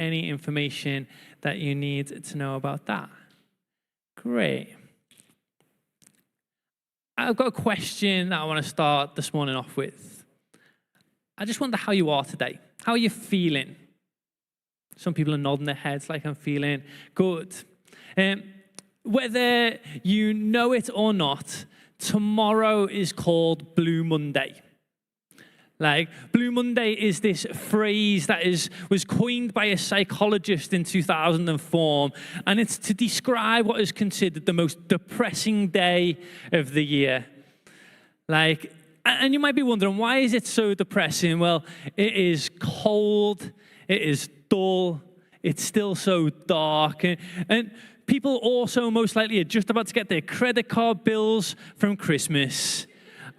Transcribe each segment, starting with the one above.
any information that you need to know about that. Great. I've got a question that I want to start this morning off with. I just wonder how you are today. How are you feeling? Some people are nodding their heads like I'm feeling good. Whether you know it or not, tomorrow is called Blue Monday. Like, Blue Monday is this phrase that was coined by a psychologist in 2004, and it's to describe what is considered the most depressing day of the year. Like, and you might be wondering, why is it so depressing? Well, it is cold, it is dull, it's still so dark, and people also most likely are just about to get their credit card bills from Christmas.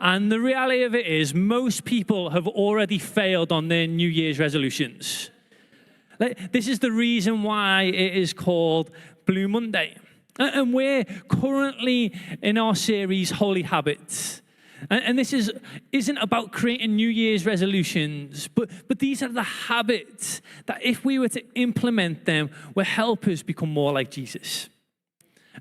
And the reality of it is, most people have already failed on their New Year's resolutions. Like, this is the reason why it is called Blue Monday. And we're currently in our series, Holy Habits. And this isn't about creating New Year's resolutions, but these are the habits that if we were to implement them, will help us become more like Jesus.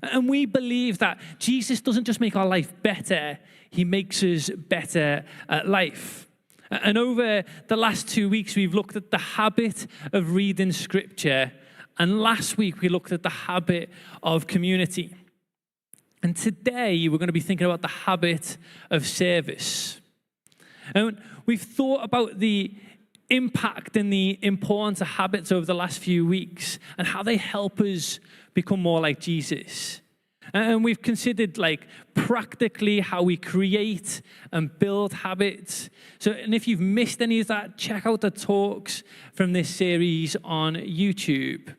And we believe that Jesus doesn't just make our life better, he makes us better at life. And over the last 2 weeks, we've looked at the habit of reading scripture. And last week, we looked at the habit of community. And today, we're going to be thinking about the habit of service. And we've thought about the impact and the importance of habits over the last few weeks and how they help us become more like Jesus. And we've considered, like, practically how we create and build habits. And if you've missed any of that, check out the talks from this series on YouTube.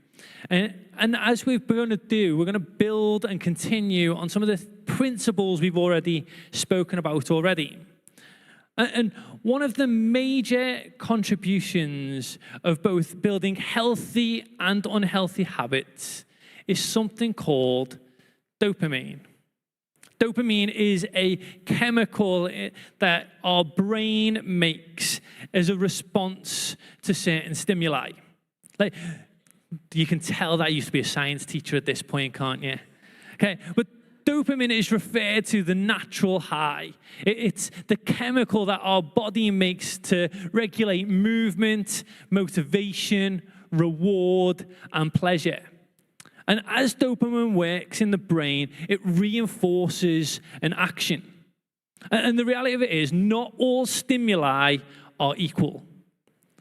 And as we're going to do, we're going to build and continue on some of the principles we've already spoken about already. And one of the major contributions of both building healthy and unhealthy habits is something called dopamine. Dopamine is a chemical that our brain makes as a response to certain stimuli. Like, you can tell that I used to be a science teacher at this point, can't you? Okay, but dopamine is referred to the natural high. It's the chemical that our body makes to regulate movement, motivation, reward, and pleasure. And as dopamine works in the brain, it reinforces an action. And the reality of it is, not all stimuli are equal.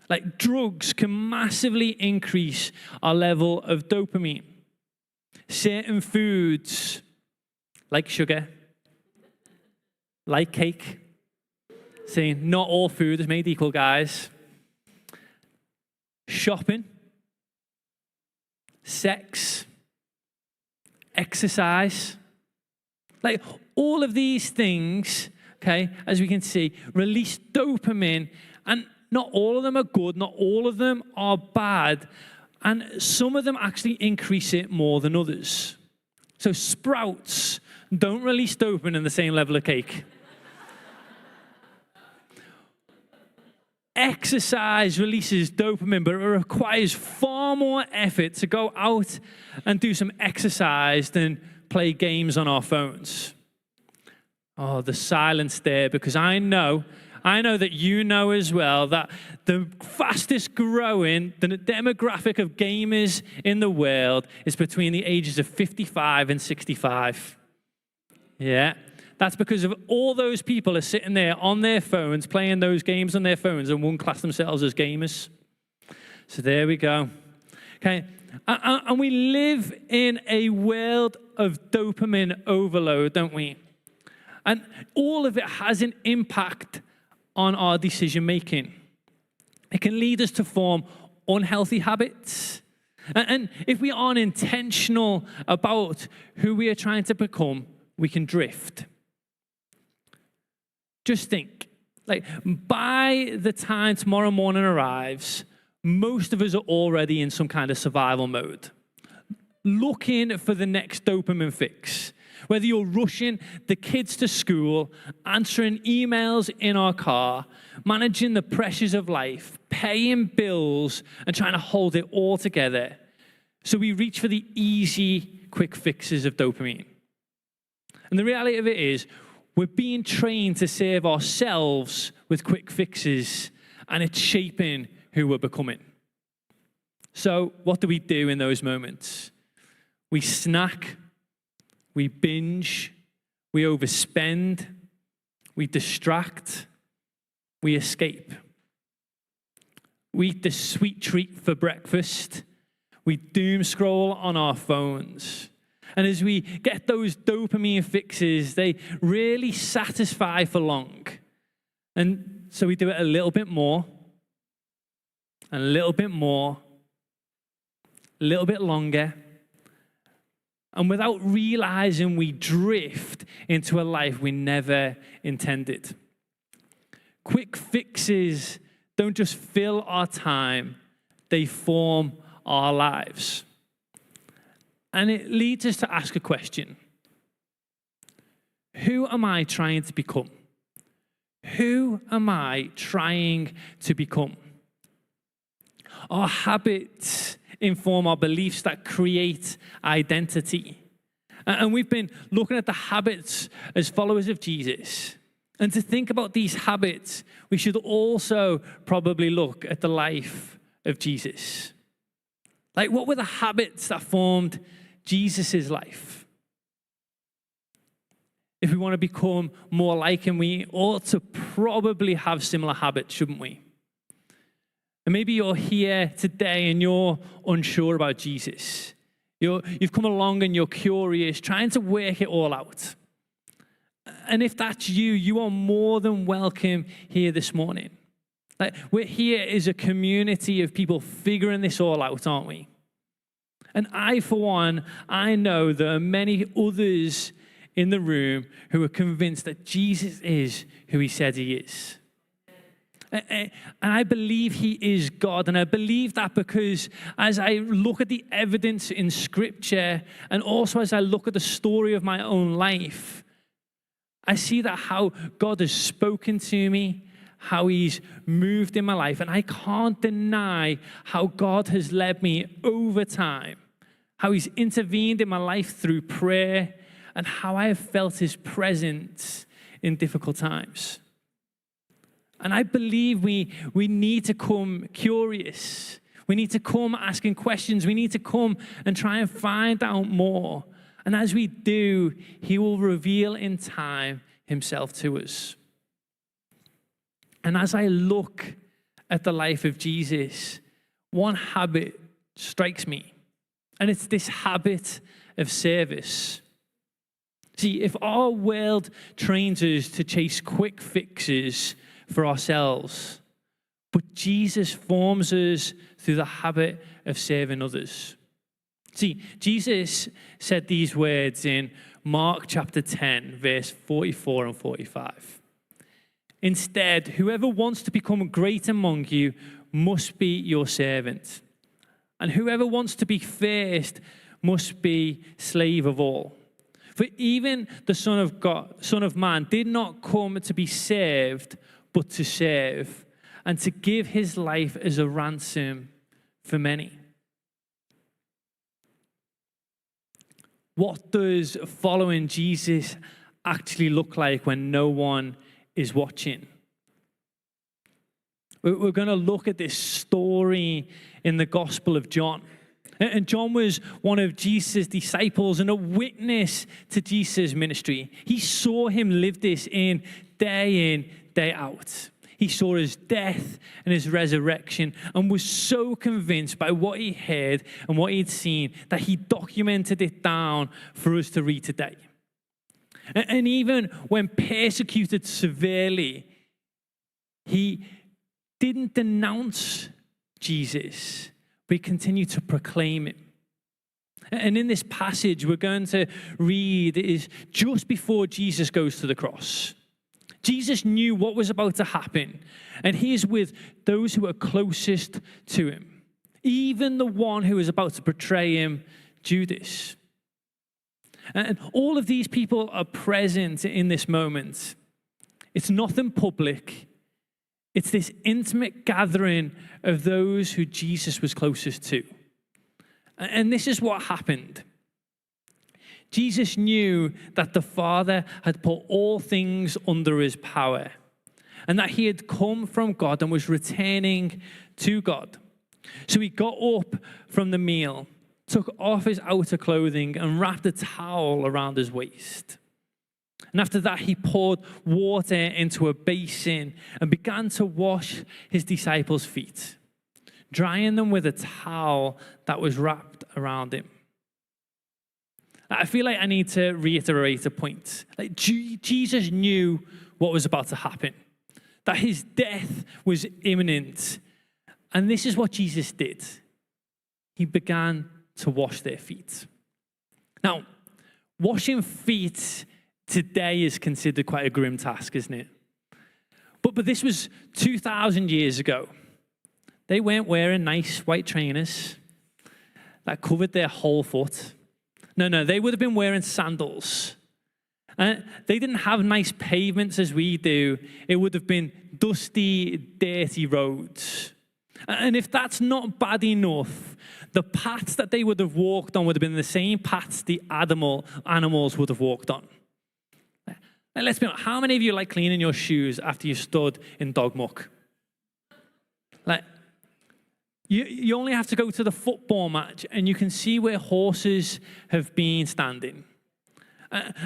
Like, drugs can massively increase our level of dopamine. Certain foods, like sugar, like cake. See, not all food is made equal, guys. Shopping, sex, exercise. Like, all of these things, okay, as we can see, release dopamine, and not all of them are good, not all of them are bad, and some of them actually increase it more than others. So Sprouts don't release dopamine in the same level of cake. Exercise releases dopamine, but it requires far more effort to go out and do some exercise than play games on our phones. Oh, the silence there, because I know that you know as well that the fastest growing the demographic of gamers in the world is between the ages of 55 and 65. Yeah. That's because of all those people are sitting there on their phones, playing those games on their phones, and won't class themselves as gamers. So there we go. Okay, and we live in a world of dopamine overload, don't we? And all of it has an impact on our decision making. It can lead us to form unhealthy habits. And if we aren't intentional about who we are trying to become, we can drift. Just think, like, by the time tomorrow morning arrives, most of us are already in some kind of survival mode, looking for the next dopamine fix. Whether you're rushing the kids to school, answering emails in our car, managing the pressures of life, paying bills, and trying to hold it all together. So we reach for the easy, quick fixes of dopamine. And the reality of it is, we're being trained to save ourselves with quick fixes, and it's shaping who we're becoming. So what do we do in those moments? We snack, we binge, we overspend, we distract, we escape. We eat the sweet treat for breakfast, we doom scroll on our phones. And as we get those dopamine fixes, they really satisfy for long. And so we do it a little bit more, and a little bit more, a little bit longer. And without realizing, we drift into a life we never intended. Quick fixes don't just fill our time, they form our lives. And it leads us to ask a question. Who am I trying to become? Who am I trying to become? Our habits inform our beliefs that create identity. And we've been looking at the habits as followers of Jesus. And to think about these habits, we should also probably look at the life of Jesus. Like, what were the habits that formed Jesus' life? If we want to become more like him, we ought to probably have similar habits, shouldn't we? And maybe you're here today and you're unsure about Jesus. You've come along and you're curious, trying to work it all out. And if that's you, you are more than welcome here this morning. Like, we're here as a community of people figuring this all out, aren't we? And I, for one, I know there are many others in the room who are convinced that Jesus is who he said he is. And I believe he is God. And I believe that because as I look at the evidence in Scripture, and also as I look at the story of my own life, I see that how God has spoken to me, how he's moved in my life. And I can't deny how God has led me over time, how he's intervened in my life through prayer, and how I have felt his presence in difficult times. And I believe we need to come curious. We need to come asking questions. We need to come and try and find out more. And as we do, he will reveal in time himself to us. And as I look at the life of Jesus, one habit strikes me. And it's this habit of service. See, if our world trains us to chase quick fixes for ourselves, but Jesus forms us through the habit of serving others. See, Jesus said these words in Mark chapter 10, verse 44 and 45. Instead, whoever wants to become great among you must be your servant. And whoever wants to be first must be slave of all. For even the Son of Man did not come to be served, but to serve, and to give his life as a ransom for many. What does following Jesus actually look like when no one is watching? We're going to look at this story in the Gospel of John. And John was one of Jesus' disciples and a witness to Jesus' ministry. He saw him live this in, day out. He saw his death and his resurrection and was so convinced by what he heard and what he'd seen that he documented it down for us to read today. And even when persecuted severely, he didn't denounce Jesus, but he continued to proclaim him. And in this passage we're going to read is just before Jesus goes to the cross. Jesus knew what was about to happen, and he is with those who are closest to him, even the one who was about to betray him, Judas. And all of these people are present in this moment. It's nothing public. It's this intimate gathering of those who Jesus was closest to. And this is what happened. Jesus knew that the Father had put all things under his power, and that he had come from God and was returning to God. So he got up from the meal, took off his outer clothing, and wrapped a towel around his waist. And after that, he poured water into a basin and began to wash his disciples' feet, drying them with a towel that was wrapped around him. I feel like I need to reiterate a point. Like Jesus knew what was about to happen, that his death was imminent. And this is what Jesus did. He began to wash their feet. Now, washing feet today is considered quite a grim task, isn't it? But this was 2,000 years ago. They weren't wearing nice white trainers that covered their whole foot. No, they would have been wearing sandals. They didn't have nice pavements as we do. It would have been dusty, dirty roads. And if that's not bad enough, the paths that they would have walked on would have been the same paths the animals would have walked on. Now, let's be honest, how many of you like cleaning your shoes after you stood in dog muck? Like, you only have to go to the football match and you can see where horses have been standing.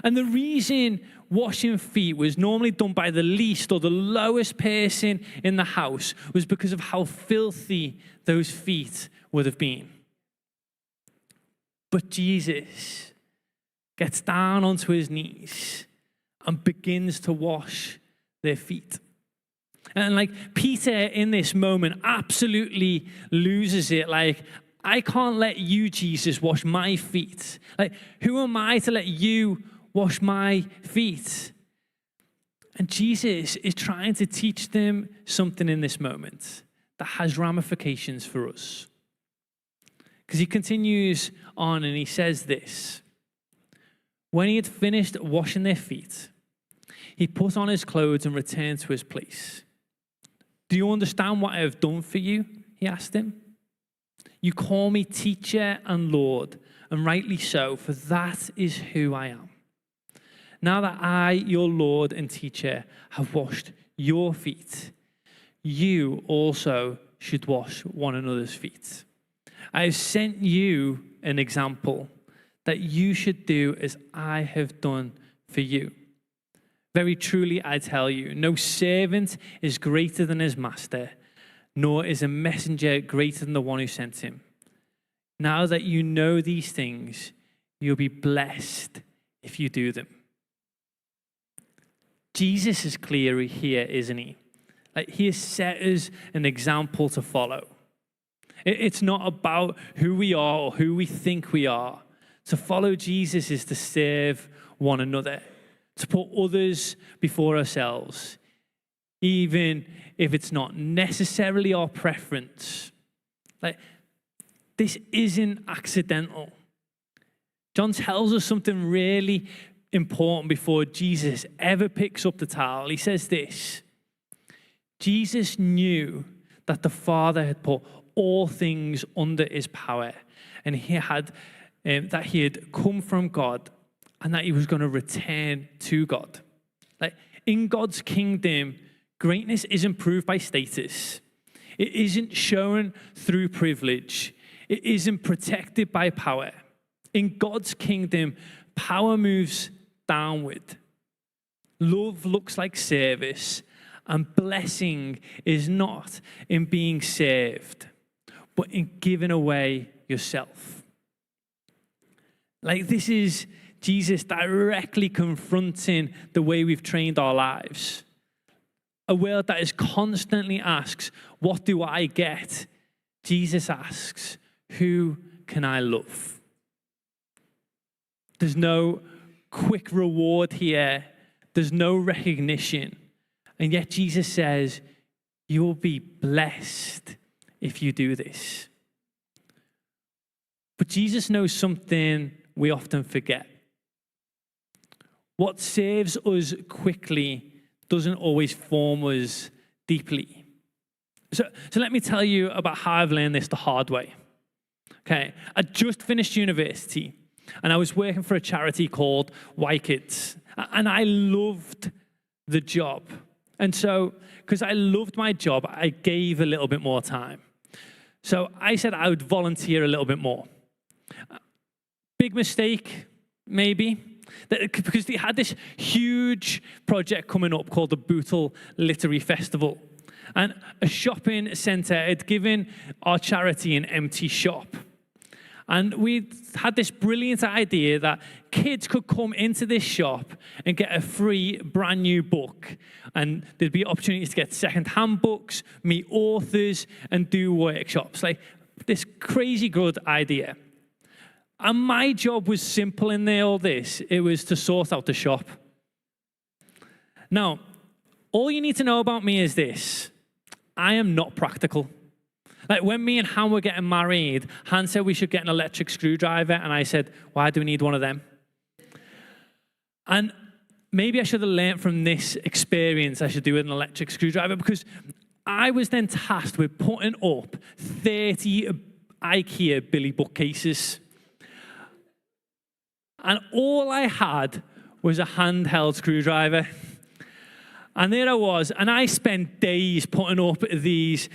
And the reason washing feet was normally done by the least or the lowest person in the house was because of how filthy those feet would have been. But Jesus gets down onto his knees and begins to wash their feet. And like Peter in this moment absolutely loses it. Like, I can't let you, Jesus, wash my feet. Like, who am I to let you wash my feet? And Jesus is trying to teach them something in this moment that has ramifications for us. Because he continues on and he says this. When he had finished washing their feet, he put on his clothes and returned to his place. Do you understand what I have done for you? He asked him. You call me teacher and Lord, and rightly so, for that is who I am. Now that I, your Lord and teacher, have washed your feet, you also should wash one another's feet. I have sent you an example that you should do as I have done for you. Very truly, I tell you, no servant is greater than his master, nor is a messenger greater than the one who sent him. Now that you know these things, you'll be blessed if you do them. Jesus is clear here, isn't he? Like, he has set us an example to follow. It's not about who we are or who we think we are. To follow Jesus is to serve one another, to put others before ourselves, even if it's not necessarily our preference. Like, this isn't accidental. John tells us something really important before Jesus ever picks up the towel. He says this: Jesus knew that the Father had put all things under his power, and that he had come from God, and that he was going to return to God. Like, in God's kingdom, greatness isn't proved by status. It isn't shown through privilege. It isn't protected by power. In God's kingdom, power moves downward. Love looks like service, and blessing is not in being served, but in giving away yourself. Like, this is Jesus directly confronting the way we've trained our lives. A world that is constantly asks, what do I get? Jesus asks, who can I love? There's no quick reward here. There's no recognition. And yet Jesus says, you will be blessed if you do this. But Jesus knows something we often forget. what saves us quickly doesn't always form us deeply. So let me tell you about how I've learned this the hard way. Okay, I just finished university, and I was working for a charity called Y Kids, and I loved the job. And so, because I loved my job, I gave a little bit more time. So I said I would volunteer a little bit more. Big mistake, maybe, because they had this huge project coming up called the Bootle Literary Festival. And a shopping centre had given our charity an empty shop. And we had this brilliant idea that kids could come into this shop and get a free brand new book. And there'd be opportunities to get second-hand books, meet authors, and do workshops. Like this crazy good idea. And my job was simple in all this. It was to sort out the shop. Now, all you need to know about me is this. I am not practical. Like when me and Han were getting married, Han said we should get an electric screwdriver, and I said, why do we need one of them? And maybe I should have learned from this experience I should do with an electric screwdriver, because I was then tasked with putting up 30 IKEA Billy bookcases. And all I had was a handheld screwdriver. And there I was, and I spent days putting up these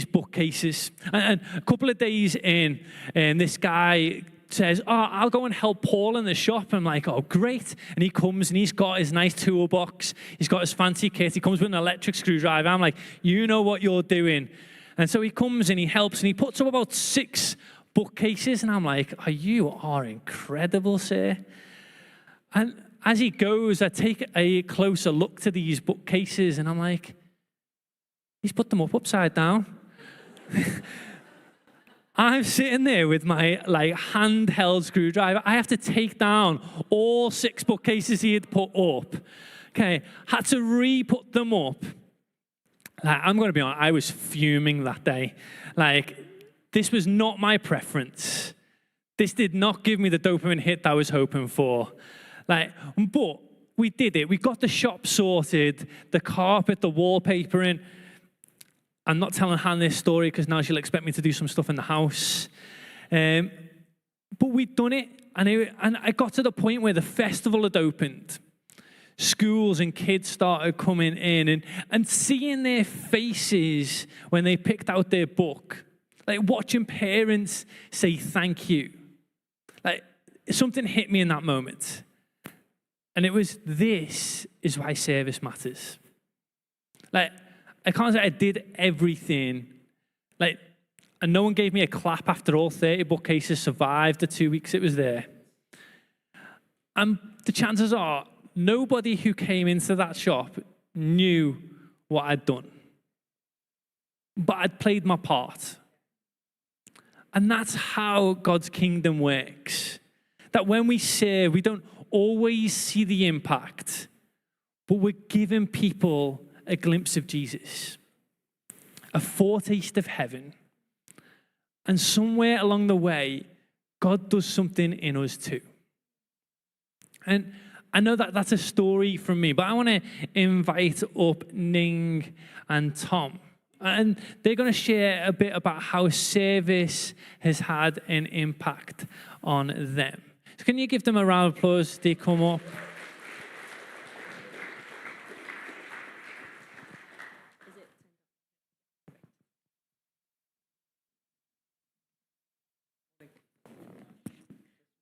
bookcases. And a couple of days in, this guy says, oh, I'll go and help Paul in the shop. I'm like, oh, great. And he comes, and he's got his nice toolbox. He's got his fancy kit. He comes with an electric screwdriver. I'm like, you know what you're doing. And so he comes, and he helps, and he puts up about 6 bookcases. And I'm like, oh, you are incredible, sir. And as he goes, I take a closer look to these bookcases, and I'm like, he's put them up upside down. I'm sitting there with my handheld screwdriver. I have to take down all 6 bookcases he had put up. Okay, had to re-put them up. I'm going to be honest, I was fuming that day. This was not my preference. This did not give me the dopamine hit that I was hoping for. But we did it. We got the shop sorted, the carpet, the wallpapering. I'm not telling Han this story because now she'll expect me to do some stuff in the house. But we'd done it, and I got to the point where the festival had opened. Schools and kids started coming in, and seeing their faces when they picked out their book, watching parents say thank you. Something hit me in that moment. And it was, this is why service matters. I can't say I did everything. And no one gave me a clap after all 30 bookcases survived the 2 weeks it was there. And the chances are, nobody who came into that shop knew what I'd done. But I'd played my part. And that's how God's kingdom works. That when we serve, we don't always see the impact, but we're giving people a glimpse of Jesus, a foretaste of heaven. And somewhere along the way, God does something in us too. And I know that that's a story from me, but I want to invite up Ning and Tom. And they're going to share a bit about how service has had an impact on them. So can you give them a round of applause? They come up.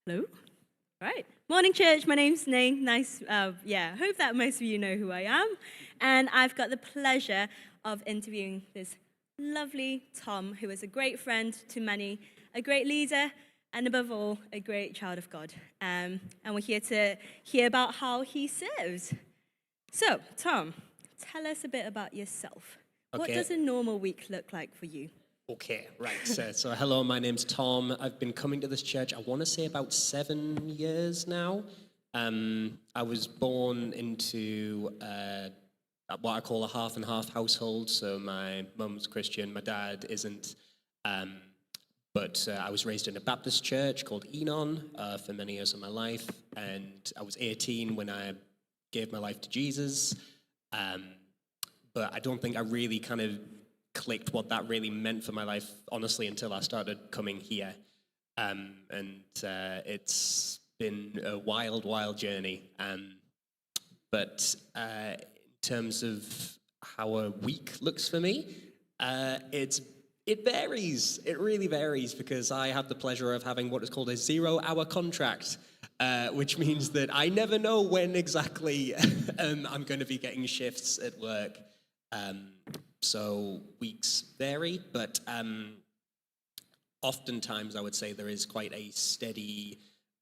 Hello. All right. Morning, church. My name's Ning. Nice. Hope that most of you know who I am. And I've got the pleasure of interviewing this lovely Tom, who is a great friend to many, a great leader, and above all, a great child of God. And we're here to hear about how he serves. So, Tom, tell us a bit about yourself. Okay. What does a normal week look like for you? Okay, right. So hello, my name's Tom. I've been coming to this church, I want to say about 7 years now. I was born into what I call a half and half household. So my mum's Christian, my dad isn't. but I was raised in a Baptist church called Enon for many years of my life, and I was 18 when I gave my life to Jesus. But I don't think I really kind of clicked what that really meant for my life, honestly, until I started coming here. It's been a wild, wild journey. But in terms of how a week looks for me, it varies. It really varies because I have the pleasure of having what is called a 0-hour contract, which means that I never know when exactly I'm going to be getting shifts at work. So weeks vary, but oftentimes I would say there is quite a steady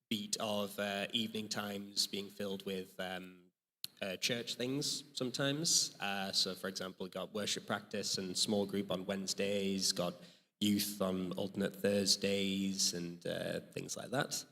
beat of evening times being filled with church things sometimes. So, for example, got worship practice and small group on Wednesdays, got youth on alternate Thursdays, and things like that.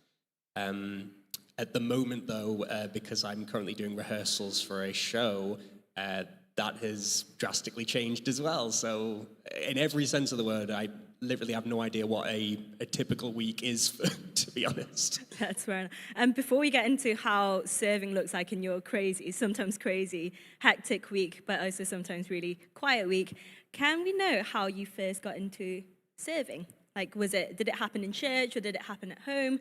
At the moment, though, because I'm currently doing rehearsals for a show, that has drastically changed as well. So, in every sense of the word, I literally have no idea what a typical week is, to be honest. That's fair enough. And before we get into how serving looks like in your sometimes crazy, hectic week, but also sometimes really quiet week, can we know how you first got into serving? Like, did it happen in church or did it happen at home?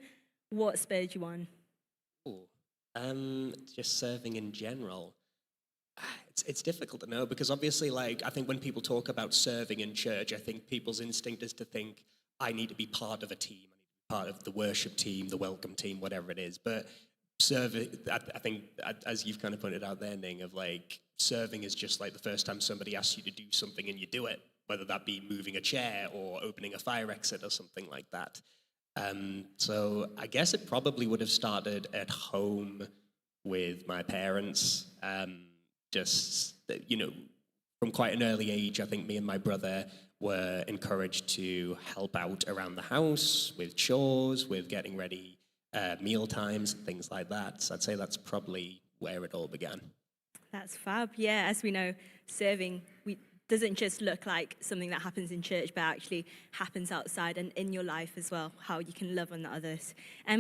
What spurred you on? Just serving in general. It's difficult to know because obviously, like, I think when people talk about serving in church, I think people's instinct is to think, I need to be part of a team, I need to be part of the worship team, the welcome team, whatever it is. But serving, I think, as you've kind of pointed out there, Ning, of like, serving is just like the first time somebody asks you to do something and you do it, whether that be moving a chair or opening a fire exit or something like that. So I guess it probably would have started at home with my parents. Just, from quite an early age, I think me and my brother were encouraged to help out around the house with chores, with getting ready meal times, things like that. So I'd say that's probably where it all began. That's fab. Yeah, as we know, serving doesn't just look like something that happens in church, but actually happens outside and in your life as well, how you can love on others.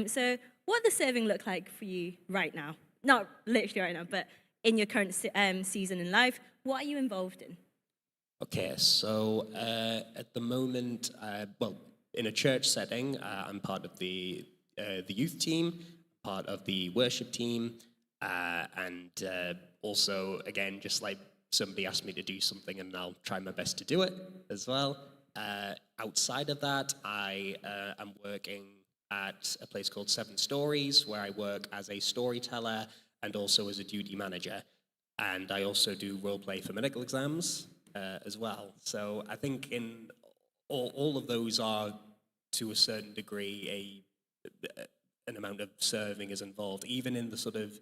So what does serving look like for you right now? Not literally right now, but in your current season in life, what are you involved in? Okay, so at the moment, in a church setting, I'm part of the youth team, part of the worship team, and also, again, just like somebody asked me to do something and I'll try my best to do it as well. Outside of that, I am working at a place called Seven Stories, where I work as a storyteller and also as a duty manager. And I also do role play for medical exams as well. So I think in all of those are, to a certain degree, an amount of serving is involved, even in the sort of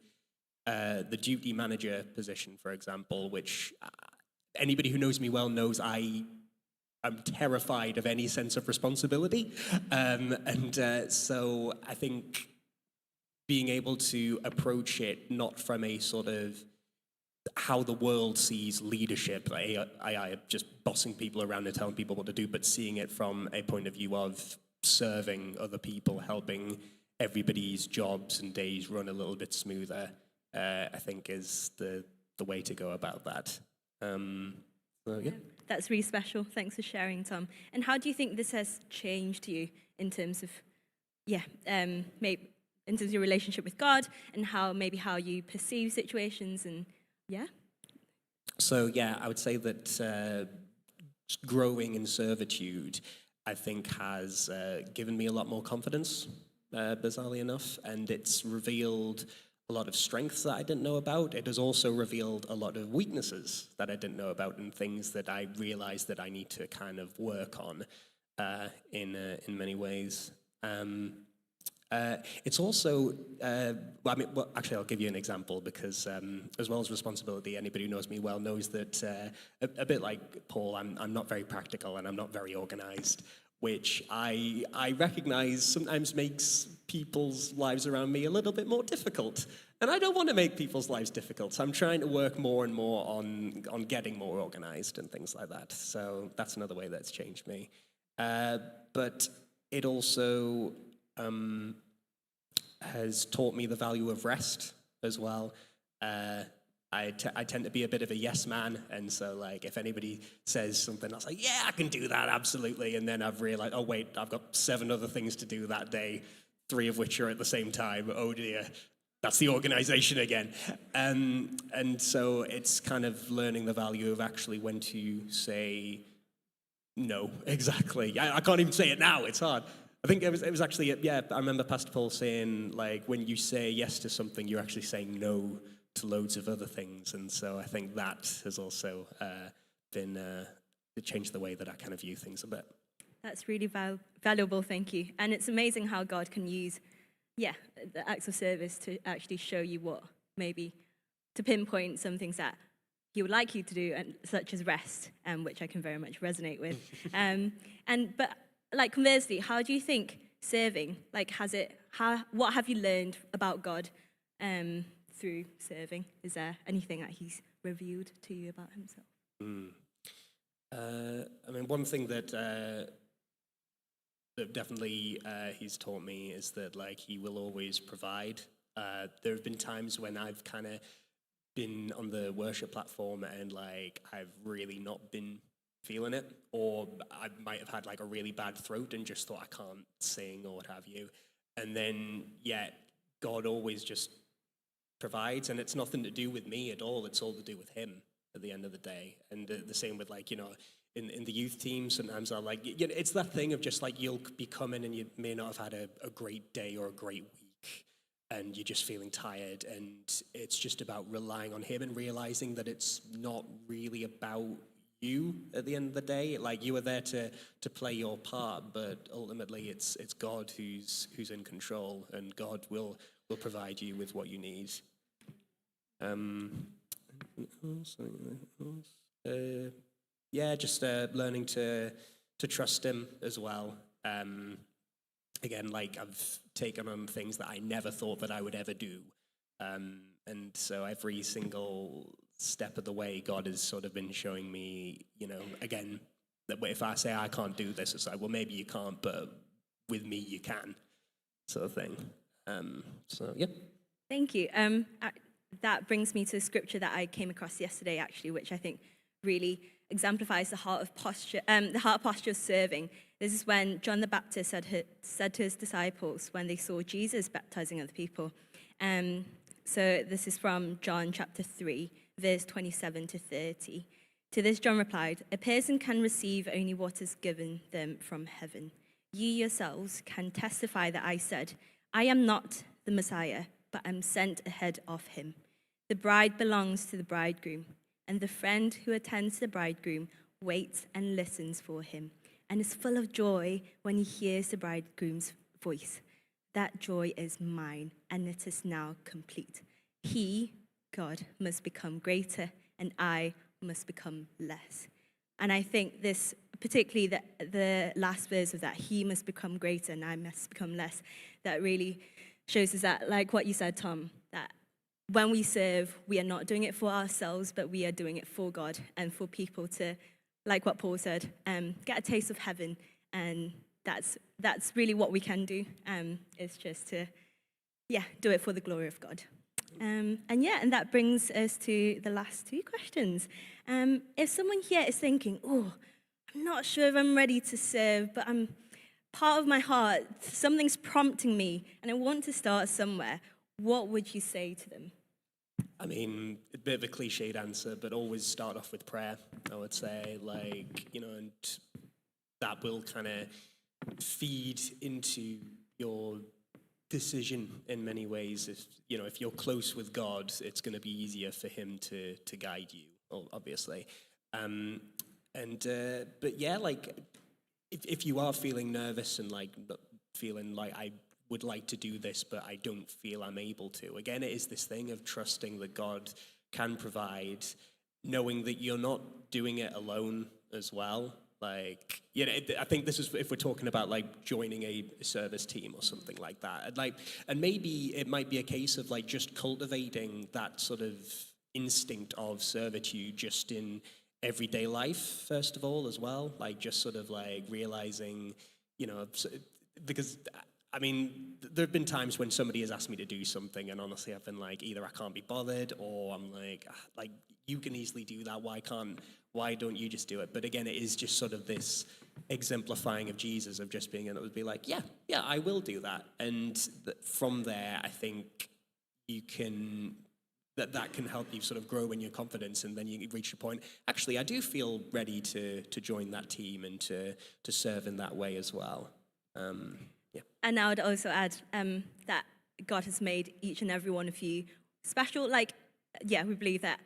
the duty manager position, for example, which anybody who knows me well knows I'm terrified of any sense of responsibility. So I think being able to approach it not from a sort of how the world sees leadership, just bossing people around and telling people what to do, but seeing it from a point of view of serving other people, helping everybody's jobs and days run a little bit smoother, I think is the way to go about that. That's really special. Thanks for sharing, Tom. And how do you think this has changed you in terms of, maybe in terms of your relationship with God and how you perceive situations and So I would say that growing in servitude, I think, has given me a lot more confidence, bizarrely enough, and it's revealed a lot of strengths that I didn't know about. It has also revealed a lot of weaknesses that I didn't know about and things that I realized that I need to kind of work on in many ways. It's also, actually, I'll give you an example because as well as responsibility, anybody who knows me well knows that a bit like Paul, I'm not very practical and I'm not very organized, which I recognize sometimes makes people's lives around me a little bit more difficult. And I don't want to make people's lives difficult, so I'm trying to work more and more on getting more organized and things like that. So that's another way that's changed me. But it also has taught me the value of rest as well. I tend to be a bit of a yes man, and so like if anybody says something, I was like, yeah, I can do that, absolutely. And then I've realized, oh wait, I've got 7 other things to do that day, 3 of which are at the same time. Oh dear, that's the organization again. And so it's kind of learning the value of actually when to say no, exactly. I can't even say it now, it's hard. I think it was actually, yeah, I remember Pastor Paul saying, like, when you say yes to something, you're actually saying no to loads of other things. And so I think that has also been changed the way that I kind of view things a bit. That's really valuable, thank you. And it's amazing how God can use, the acts of service to actually show you what, maybe to pinpoint some things that He would like you to do, and such as rest, which I can very much resonate with. But like conversely, how do you think serving, like what have you learned about God through serving? Is there anything that He's revealed to you about Himself? I mean, one thing that definitely He's taught me is that like He will always provide. There have been times when I've kind of been on the worship platform and like I've really not been feeling it, or I might have had like a really bad throat and just thought I can't sing or what have you, and then God always just provides, and it's nothing to do with me at all, it's all to do with Him at the end of the day. And the same with like, in the youth team, sometimes I'll like, it's that thing of just like you'll be coming and you may not have had a great day or a great week, and you're just feeling tired, and it's just about relying on Him and realizing that it's not really about you at the end of the day. Like you are there to play your part, but ultimately it's God who's in control, and God will provide you with what you need. Just learning to trust Him as well. Again, like I've taken on things that I never thought that I would ever do. And so every single step of the way, God has sort of been showing me, again, that if I say I can't do this, it's like, well, maybe you can't, but with me you can, sort of thing. Thank you. That brings me to a scripture that I came across yesterday, actually, which I think really exemplifies the heart posture of serving. This is when John the Baptist said to his disciples when they saw Jesus baptizing other people. So this is from John chapter 3, verse 27 to 30. To this John replied, "A person can receive only what is given them from heaven. You yourselves can testify that I said, I am not the Messiah, but am sent ahead of him. The bride belongs to the bridegroom, and the friend who attends the bridegroom waits and listens for him, and is full of joy when he hears the bridegroom's voice. That joy is mine, and it is now complete. He, God, must become greater, and I must become less." And I think this, particularly the last verse of that, he must become greater and I must become less, that really shows us that, like what you said, Tom, that when we serve, we are not doing it for ourselves, but we are doing it for God and for people to, like what Paul said, get a taste of heaven. And that's really what we can do, is just to, do it for the glory of God. And that brings us to the last two questions. If someone here is thinking, I'm not sure if I'm ready to serve, but I'm part of my heart, something's prompting me, and I want to start somewhere, what would you say to them? I mean, a bit of a cliched answer, but always start off with prayer, I would say, and that will kind of feed into your decision in many ways. If you're close with God, it's going to be easier for Him to guide you, obviously. If you are feeling nervous and feeling like I would like to do this, but I don't feel I'm able to, again, it is this thing of trusting that God can provide, knowing that you're not doing it alone as well. I think this is if we're talking about joining a service team or something like that. And maybe it might be a case of just cultivating that sort of instinct of servitude just in everyday life, first of all, as well. Just sort of realizing, because I mean, there have been times when somebody has asked me to do something, and honestly, I've been like, either I can't be bothered, or I'm like you can easily do that. Why don't you just do it? But again, it is just sort of this exemplifying of Jesus, of just being able to be like, yeah, I will do that. And from there, I think you can, that can help you sort of grow in your confidence, and then you reach a point, actually, I do feel ready to join that team and to serve in that way as well. Yeah. And I would also add that God has made each and every one of you special. Like, yeah, we believe that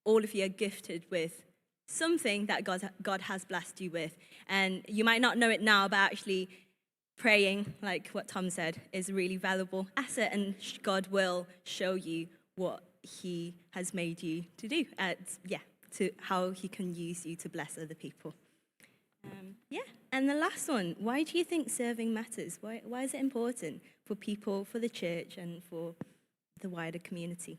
all of you are gifted with something that God has blessed you with. And you might not know it now, but actually praying, like what Tom said, is a really valuable asset, and God will show you what he has made you to do, to how he can use you to bless other people. And the last one, why do you think serving matters? Why is it important for people, for the church, and for the wider community?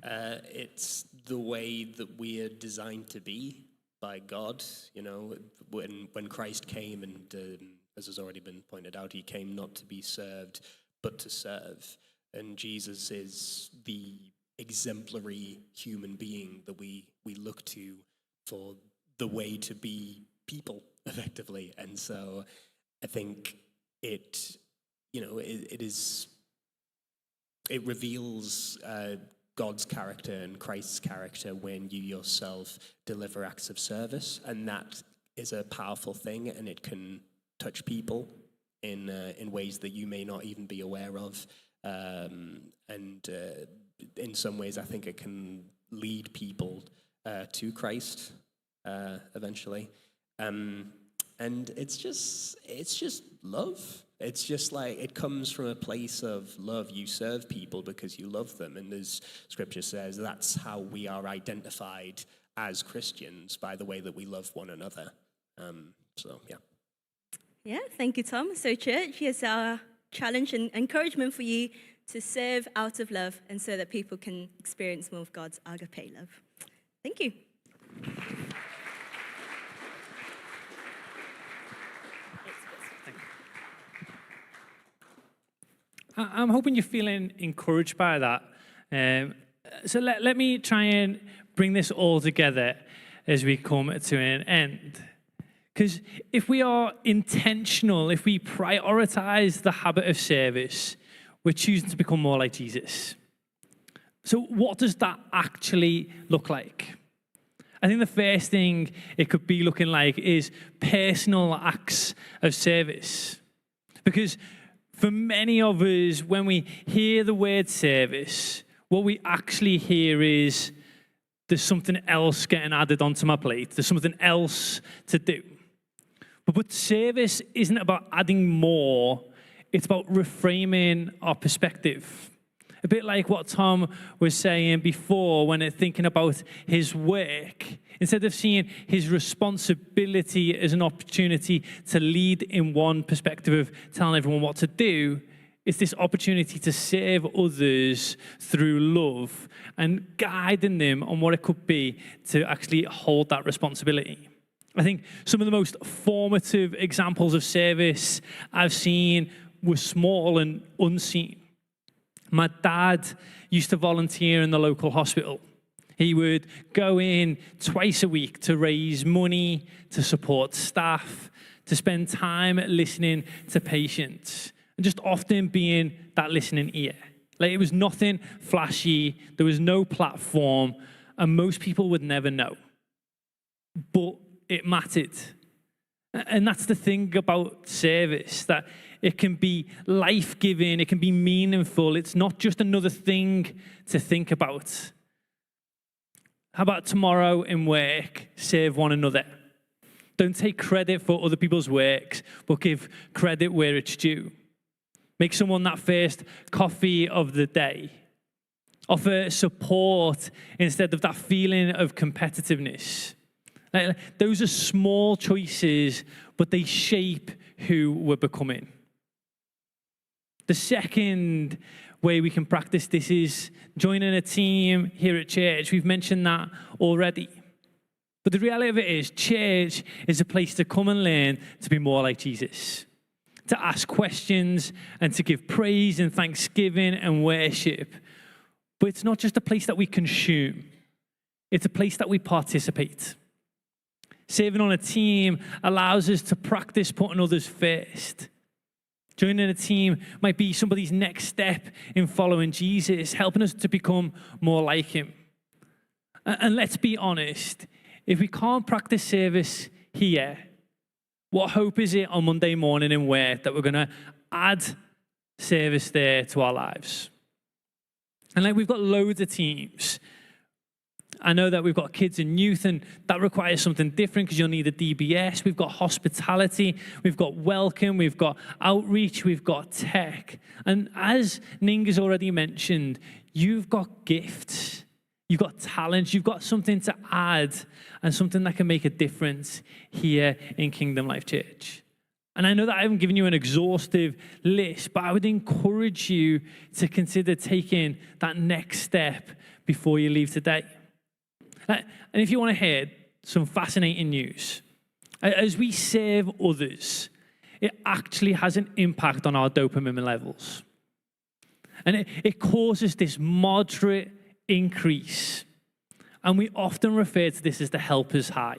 It's the way that we are designed to be by God. You know, when Christ came, and as has already been pointed out, he came not to be served, but to serve. And Jesus is the exemplary human being that we look to for the way to be people, effectively. And so I think it reveals God's character and Christ's character when you yourself deliver acts of service, and that is a powerful thing, and it can touch people in ways that you may not even be aware of, and in some ways I think it can lead people to Christ eventually. And it's just love. It's just like, it comes from a place of love. You serve people because you love them. And as Scripture says, that's how we are identified as Christians, by the way that we love one another. Yeah, thank you, Tom. So church, here's our challenge and encouragement for you to serve out of love, and so that people can experience more of God's agape love. Thank you. I'm hoping you're feeling encouraged by that. So let me try and bring this all together as we come to an end. Because if we are intentional, if we prioritize the habit of service, we're choosing to become more like Jesus. So what does that actually look like? I think the first thing it could be looking like is personal acts of service. Because for many of us, when we hear the word service, what we actually hear is, there's something else getting added onto my plate. There's something else to do. But service isn't about adding more. It's about reframing our perspective. A bit like what Tom was saying before when thinking about his work. Instead of seeing his responsibility as an opportunity to lead in one perspective of telling everyone what to do, it's this opportunity to serve others through love and guiding them on what it could be to actually hold that responsibility. I think some of the most formative examples of service I've seen were small and unseen. My dad used to volunteer in the local hospital. He would go in twice a week to raise money, to support staff, to spend time listening to patients, and just often being that listening ear. Like, it was nothing flashy, there was no platform, and most people would never know. But it mattered. And that's the thing about service, that it can be life-giving, it can be meaningful. It's not just another thing to think about. How about tomorrow in work, serve one another? Don't take credit for other people's works, but give credit where it's due. Make someone that first coffee of the day. Offer support instead of that feeling of competitiveness. Those are small choices, but they shape who we're becoming. The second way we can practice this is joining a team here at church. We've mentioned that already. But the reality of it is, church is a place to come and learn to be more like Jesus. to ask questions and to give praise and thanksgiving and worship. But it's not just a place that we consume. It's a place that we participate. Serving on a team allows us to practice putting others first. Joining a team might be somebody's next step in following Jesus, helping us to become more like him. And let's be honest, if we can't practice service here, what hope is it on Monday morning in work that we're going to add service there to our lives? And like, we've got loads of teams. I know that we've got kids and youth, and that requires something different because you'll need a DBS. We've got hospitality, we've got welcome, we've got outreach, we've got tech. And as Ning has already mentioned, you've got gifts, you've got talent, you've got something to add and something that can make a difference here in Kingdom Life Church. And I know that I haven't given you an exhaustive list, but I would encourage you to consider taking that next step before you leave today. And if you want to hear some fascinating news, as we serve others, it actually has an impact on our dopamine levels. And it causes this moderate increase. And we often refer to this as the helper's high.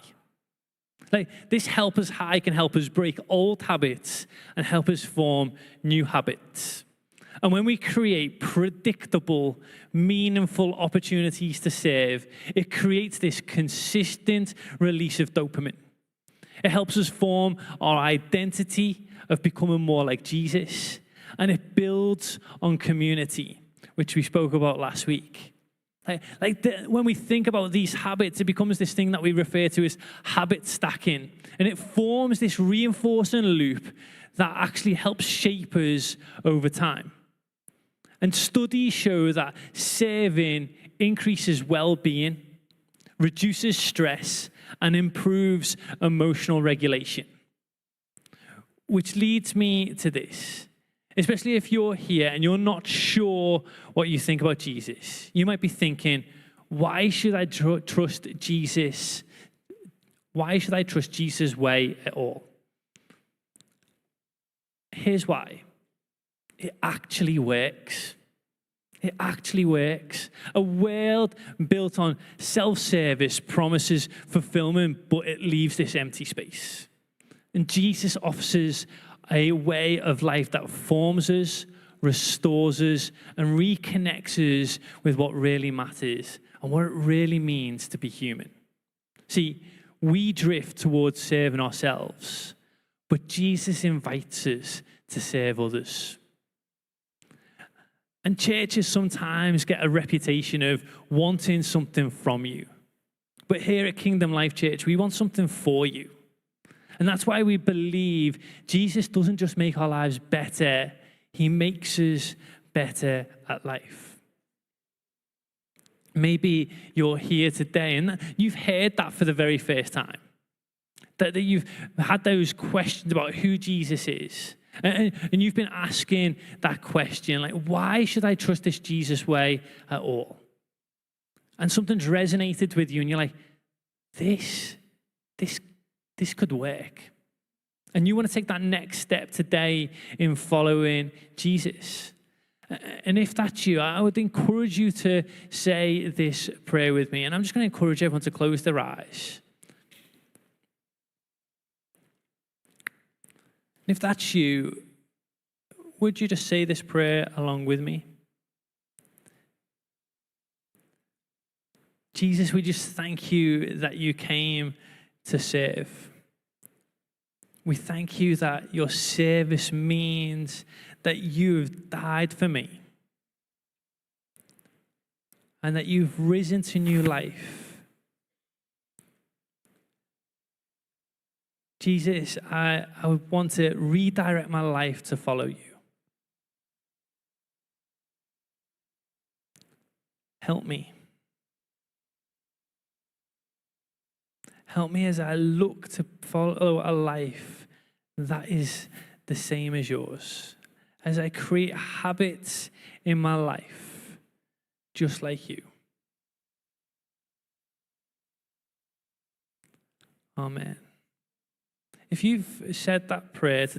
Like, this helper's high can help us break old habits and help us form new habits. And when we create predictable, meaningful opportunities to serve, it creates this consistent release of dopamine. It helps us form our identity of becoming more like Jesus, and it builds on community, which we spoke about last week. When we think about these habits, it becomes this thing that we refer to as habit stacking. And it forms this reinforcing loop that actually helps shape us over time. And studies show that serving increases well-being, reduces stress, and improves emotional regulation. Which leads me to this. Especially if you're here and you're not sure what you think about Jesus. You might be thinking, why should I trust Jesus? Why should I trust Jesus' way at all? Here's why. It actually works. It actually works. A world built on self-service promises fulfillment, but it leaves this empty space. And Jesus offers a way of life that forms us, restores us, and reconnects us with what really matters and what it really means to be human. See, we drift towards serving ourselves, but Jesus invites us to serve others. And churches sometimes get a reputation of wanting something from you. But here at Kingdom Life Church, we want something for you. And that's why we believe Jesus doesn't just make our lives better, he makes us better at life. Maybe you're here today and you've heard that for the very first time. That you've had those questions about who Jesus is. And you've been asking that question, like, why should I trust this Jesus way at all? And something's resonated with you and you're like, this could work. And you want to take that next step today in following Jesus. And if that's you, I would encourage you to say this prayer with me. And I'm just going to encourage everyone to close their eyes. If that's you, would you just say this prayer along with me? Jesus, we just thank you that you came to serve. We thank you that your service means that you've died for me and that you've risen to new life. Jesus, I want to redirect my life to follow you. Help me. Help me as I look to follow a life that is the same as yours. As I create habits in my life just like you. Amen. If you've said that prayer today,